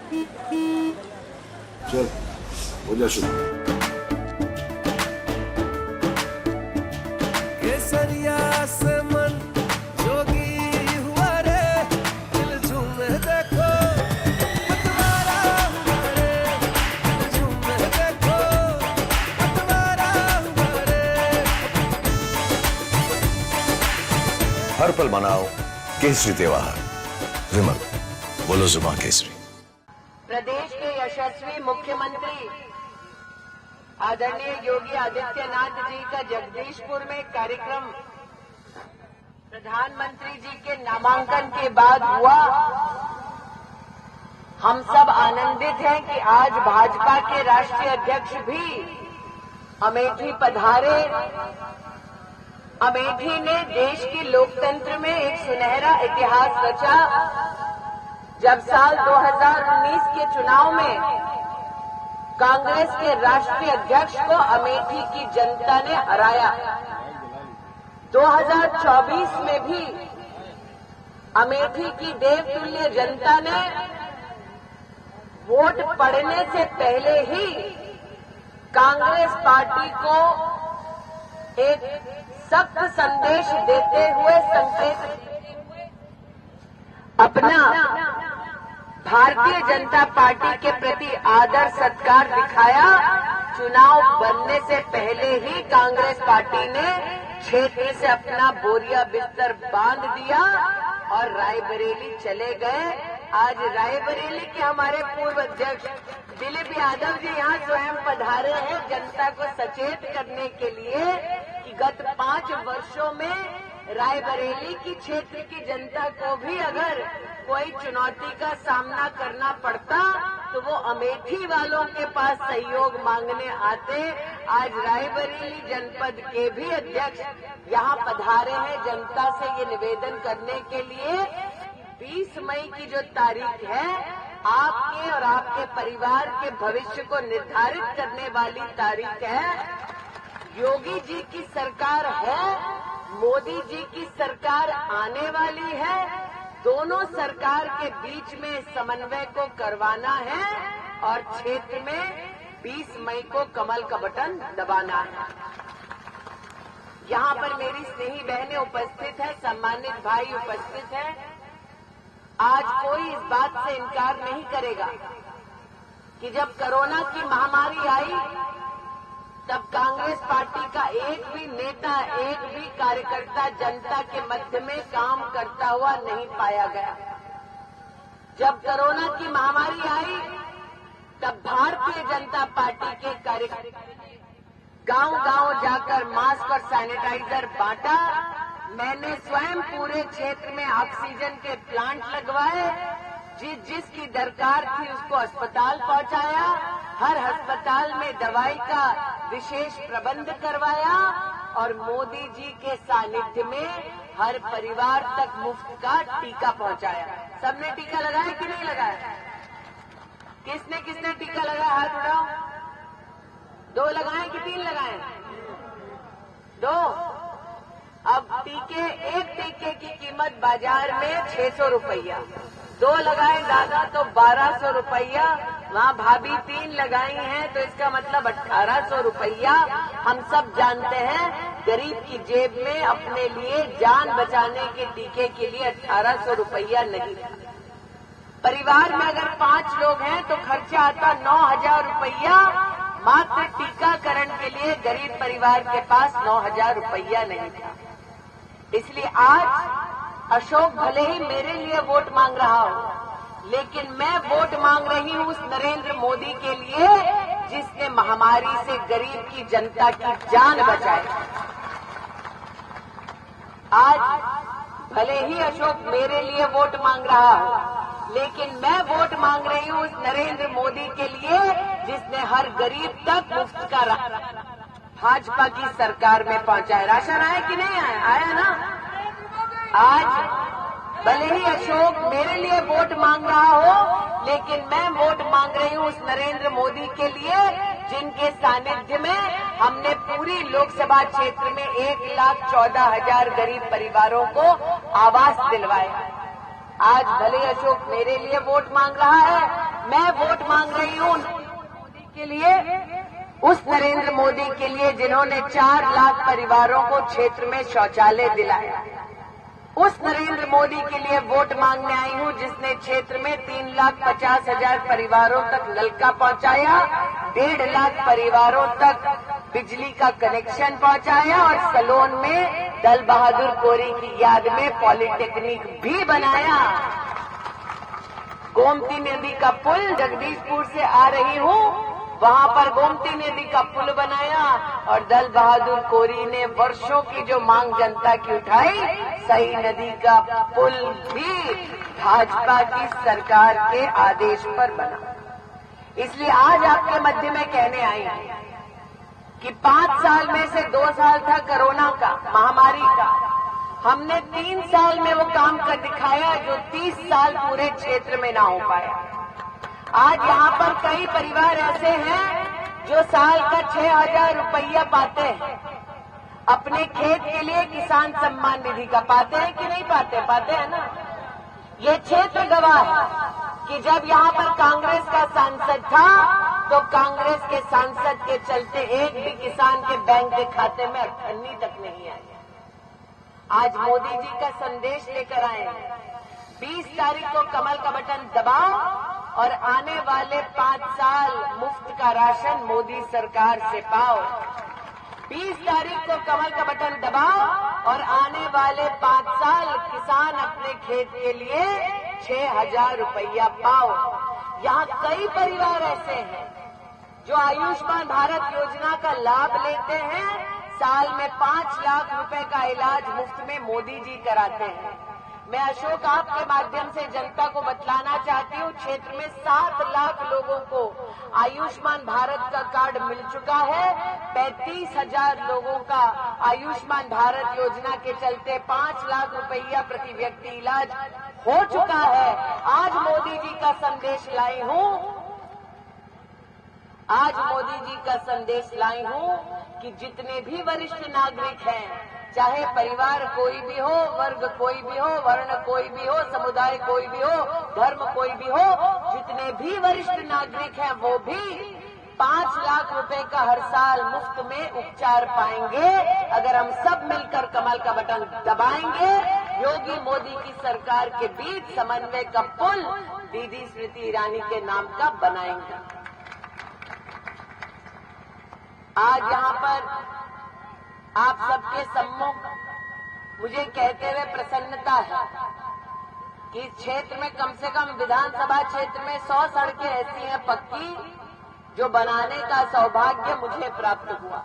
चल हो जा शुरू। केसरिया से मन जोगी हुआ रे, दिल झूमे देखो पतवारा हुआ रे, दिल झूमे देखो पतवारा हुआ रे। हर पल मनाओ केसरी त्योहार। विमल बोलो जुबान केसरी। प्रदेश के यशस्वी मुख्यमंत्री आदरणीय योगी आदित्यनाथ जी का जगदीशपुर में कार्यक्रम प्रधानमंत्री जी के नामांकन के बाद हुआ। हम सब आनंदित हैं कि आज भाजपा के राष्ट्रीय अध्यक्ष भी अमेठी पधारे। अमेठी ने देश के लोकतंत्र में एक सुनहरा इतिहास रचा जब साल 2019 के चुनाव में कांग्रेस के राष्ट्रीय अध्यक्ष को अमेठी की जनता ने हराया। 2024 में भी अमेठी की देवतुल्य जनता ने वोट पड़ने से पहले ही कांग्रेस पार्टी को एक सख्त संदेश देते हुए संकेत अपना भारतीय जनता पार्टी के प्रति आदर सत्कार दिखाया। चुनाव बनने से पहले ही कांग्रेस पार्टी ने क्षेत्र से अपना बोरिया बिस्तर बांध दिया और रायबरेली चले गए। आज रायबरेली के हमारे पूर्व अध्यक्ष दिलीप यादव जी यहाँ स्वयं पधारे हैं जनता को सचेत करने के लिए कि गत 5 वर्षों में रायबरेली की क्षेत्र की जनता को भी अगर कोई चुनौती का सामना करना पड़ता तो वो अमेठी वालों के पास सहयोग मांगने आते। आज रायबरेली जनपद के भी अध्यक्ष यहाँ पधारे हैं जनता से ये निवेदन करने के लिए 20 मई की जो तारीख है आपके और आपके परिवार के भविष्य को निर्धारित करने वाली तारीख है। योगी जी की सरकार है, मोदी जी की सरकार आने वाली है। दोनों सरकार के बीच में समन्वय को करवाना है और क्षेत्र में 20 मई को कमल का बटन दबाना है। यहाँ पर मेरी स्नेही बहनें उपस्थित है, सम्मानित भाई उपस्थित है। आज कोई इस बात से इनकार नहीं करेगा कि जब कोरोना की महामारी आई तब कांग्रेस पार्टी का एक भी नेता, एक भी कार्यकर्ता जनता के मध्य में काम करता हुआ नहीं पाया गया। जब कोरोना की महामारी आई तब भारतीय जनता पार्टी के कार्यकर्ता गांव-गांव जाकर मास्क और सैनिटाइजर बांटा। मैंने स्वयं पूरे क्षेत्र में ऑक्सीजन के प्लांट लगवाए। जिसकी दरकार थी उसको अस्पताल पहुंचाया। हर अस्पताल में दवाई का विशेष प्रबंध करवाया और मोदी जी के सानिध्य में हर परिवार तक मुफ्त का टीका पहुंचाया। सबने टीका लगाया कि नहीं लगाया? किसने किसने टीका लगाया? हाथ उठाओ। 2 लगाए कि 3 लगाए? 2। अब एक टीके की कीमत बाजार में 600 रुपया। 2 लगाए दादा तो 1200 रुपया। वहाँ भाभी 3 लगाई हैं तो इसका मतलब 1800 रुपया। हम सब जानते हैं गरीब की जेब में अपने लिए जान बचाने के टीके के लिए 1800 रुपया नहीं था। परिवार में अगर 5 लोग हैं तो खर्चा आता 9000 रुपया। मात्र टीकाकरण के लिए गरीब परिवार के पास 9000 रुपया नहीं था। इसलिए आज अशोक भले ही मेरे लिए वोट मांग रहा हो, लेकिन मैं वोट मांग रही हूं उस नरेंद्र मोदी के लिए जिसने महामारी से गरीब की जनता की जान बचाई। आज भले ही अशोक मेरे लिए वोट मांग रहा हो, लेकिन मैं वोट मांग रही हूं उस नरेंद्र मोदी के लिए जिसने हर गरीब तक मुफ्त का भाजपा की सरकार में पहुंचाया। राशन आया कि नहीं आया? आया ना। आज भले ही अशोक मेरे लिए वोट मांग रहा हो, लेकिन मैं वोट मांग रही हूं उस नरेंद्र मोदी के लिए जिनके सानिध्य में हमने पूरी लोकसभा क्षेत्र में 1,14,000 गरीब परिवारों को आवास दिलवाया। आज भले अशोक मेरे लिए वोट मांग रहा है, मैं वोट मांग रही हूं मोदी के लिए, उस नरेंद्र मोदी के लिए जिन्होंने 4 लाख परिवारों को क्षेत्र में शौचालय दिलाया। उस नरेंद्र मोदी के लिए वोट मांगने आई हूं जिसने क्षेत्र में 3,50,000 परिवारों तक नलका पहुंचाया, 1.5 लाख परिवारों तक बिजली का कनेक्शन पहुंचाया और सलोन में दल बहादुर कोरी की याद में पॉलिटेक्निक भी बनाया। गोमती नदी का पुल, जगदीशपुर से आ रही हूं, वहां पर गोमती नदी का पुल बनाया और दल बहादुर कोरी ने वर्षों की जो मांग जनता की उठाई, सई नदी का पुल भी भाजपा की सरकार के आदेश पर बना। इसलिए आज आपके मध्य में कहने आई कि 5 साल में से 2 साल था कोरोना का, महामारी का, हमने 3 साल में वो काम कर दिखाया जो 30 साल पूरे क्षेत्र में ना हो पाया। आज यहाँ पर कई परिवार ऐसे हैं जो साल का 6,000 रुपया पाते हैं, अपने खेत के लिए किसान सम्मान निधि का पाते हैं कि नहीं पाते? पाते हैं ना। ये क्षेत्र गवाह है कि जब यहाँ पर कांग्रेस का सांसद था तो कांग्रेस के सांसद के चलते एक भी किसान के बैंक के खाते में 18 तक नहीं आई। आज मोदी जी का संदेश लेकर आए हैं, 20 तारीख को कमल का बटन दबाओ और आने वाले 5 साल मुफ्त का राशन मोदी सरकार से पाओ। 20 तारीख को कमल का बटन दबाओ और आने वाले 5 साल किसान अपने खेत के लिए 6,000 रुपया पाओ। यहाँ कई परिवार ऐसे हैं जो आयुष्मान भारत योजना का लाभ लेते हैं, साल में 5 लाख रुपए का इलाज मुफ्त में मोदी जी कराते हैं। मैं अशोक आपके माध्यम से जनता को बतलाना चाहती हूँ, क्षेत्र में 7 लाख लोगों को आयुष्मान भारत का कार्ड मिल चुका है। 35,000 लोगों का आयुष्मान भारत योजना के चलते 5 लाख रुपया प्रति व्यक्ति इलाज हो चुका है। आज मोदी जी का संदेश लाई हूँ, आज मोदी जी का संदेश लाई हूँ कि जितने भी वरिष्ठ नागरिक हैं, चाहे परिवार कोई भी हो, वर्ग कोई भी हो, वर्ण कोई भी हो, समुदाय कोई भी हो, धर्म कोई भी हो, जितने भी वरिष्ठ नागरिक हैं वो भी 5 लाख रुपए का हर साल मुफ्त में उपचार पाएंगे अगर हम सब मिलकर कमल का बटन दबाएंगे। योगी मोदी की सरकार के बीच समन्वय का पुल दीदी स्मृति ईरानी के नाम का बनाएंगे। आज यहाँ पर आप सबके सम्मुख मुझे कहते हुए प्रसन्नता है कि इस क्षेत्र में कम से कम विधानसभा क्षेत्र में 100 सड़कें ऐसी हैं पक्की जो बनाने का सौभाग्य मुझे प्राप्त हुआ।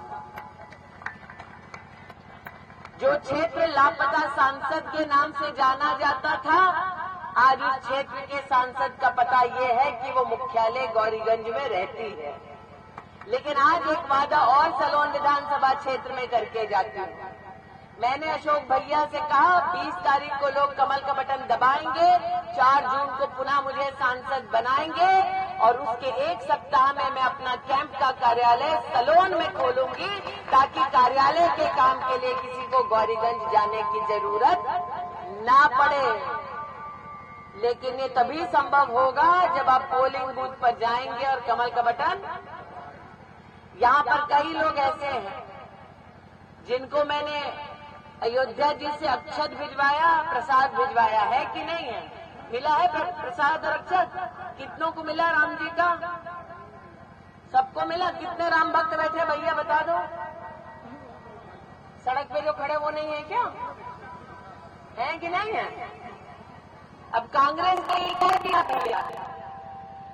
जो क्षेत्र लापता सांसद के नाम से जाना जाता था, आज इस क्षेत्र के सांसद का पता ये है कि वो मुख्यालय गौरीगंज में रहती है। लेकिन आज एक वादा और सलोन विधानसभा क्षेत्र में करके जाती हूँ। मैंने अशोक भैया से कहा 20 तारीख को लोग कमल का बटन दबाएंगे, 4 जून को पुनः मुझे सांसद बनाएंगे और उसके 1 सप्ताह में मैं अपना कैंप का कार्यालय सलोन में खोलूंगी ताकि कार्यालय के काम के लिए किसी को गौरीगंज जाने की जरूरत ना पड़े। लेकिन ये तभी संभव होगा जब आप पोलिंग बूथ पर जाएंगे और कमल का बटन। यहाँ पर कई लोग ऐसे हैं जिनको मैंने अयोध्या जी से अक्षत भिजवाया, प्रसाद भिजवाया है कि नहीं है? मिला है प्रसाद और अक्षत? कितनों को मिला राम जी का? सबको मिला? कितने राम भक्त बैठे भैया बता दो। सड़क पे जो खड़े वो नहीं है क्या? है कि नहीं है? अब कांग्रेस ने ये कह दिया,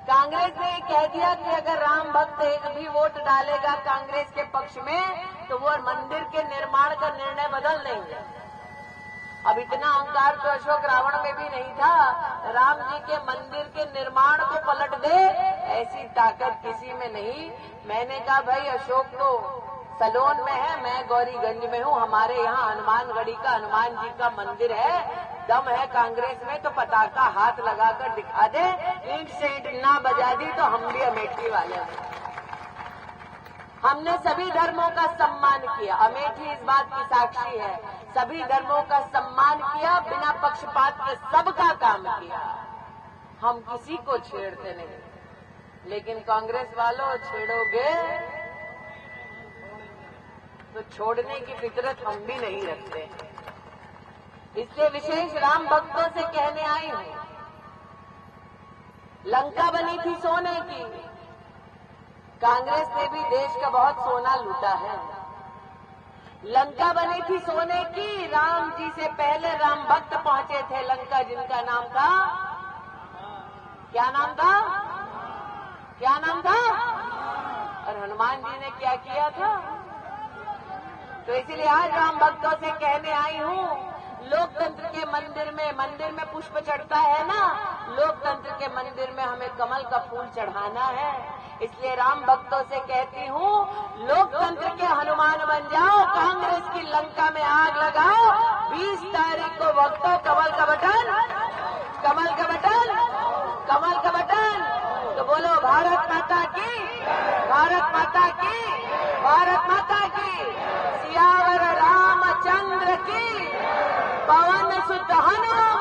कांग्रेस ने ये कह दिया कि अगर राम भक्त एक भी वोट डालेगा कांग्रेस के पक्ष में तो वो मंदिर के निर्माण का निर्णय बदल देंगे। अब इतना अहंकार तो अशोक रावण में भी नहीं था, राम जी के मंदिर के निर्माण को पलट दे ऐसी ताकत किसी में नहीं। मैंने कहा भाई अशोक तो सलोन में है, मैं गौरीगंज में हूँ, हमारे यहाँ हनुमानगढ़ी का हनुमान जी का मंदिर है, दम है कांग्रेस में तो पताका हाथ लगाकर दिखा दे, ईंट से ईंट ना बजा दी तो हम भी अमेठी वाले हैं। हमने सभी धर्मों का सम्मान किया, अमेठी इस बात की साक्षी है, सभी धर्मों का सम्मान किया, बिना पक्षपात के सबका काम किया, हम किसी को छेड़ते नहीं। लेकिन कांग्रेस वालों छेड़ोगे तो छोड़ने की फितरत हम भी नहीं रखते। इसलिए विशेष राम भक्तों से कहने आई हूं, लंका बनी थी सोने की, कांग्रेस ने भी देश का बहुत सोना लूटा है। लंका बनी थी सोने की, राम जी से पहले राम भक्त पहुंचे थे लंका, जिनका नाम था, क्या नाम था, क्या नाम था? और हनुमान जी ने क्या किया था? तो इसीलिए आज राम भक्तों से कहने आई हूं, लोकतंत्र के मंदिर में पुष्प चढ़ता है ना, लोकतंत्र के मंदिर में हमें कमल का फूल चढ़ाना है। इसलिए राम भक्तों से कहती हूं, लोकतंत्र के हनुमान बन जाओ, कांग्रेस की लंका में आग लगाओ। 20 तारीख को भक्तों कमल का बटन, कमल का बटन, कमल का बटन। तो बोलो भारत माता की, भारत माता की, भारत माता की, सियावर रामचंद्र की, पवन सुत हनुमान।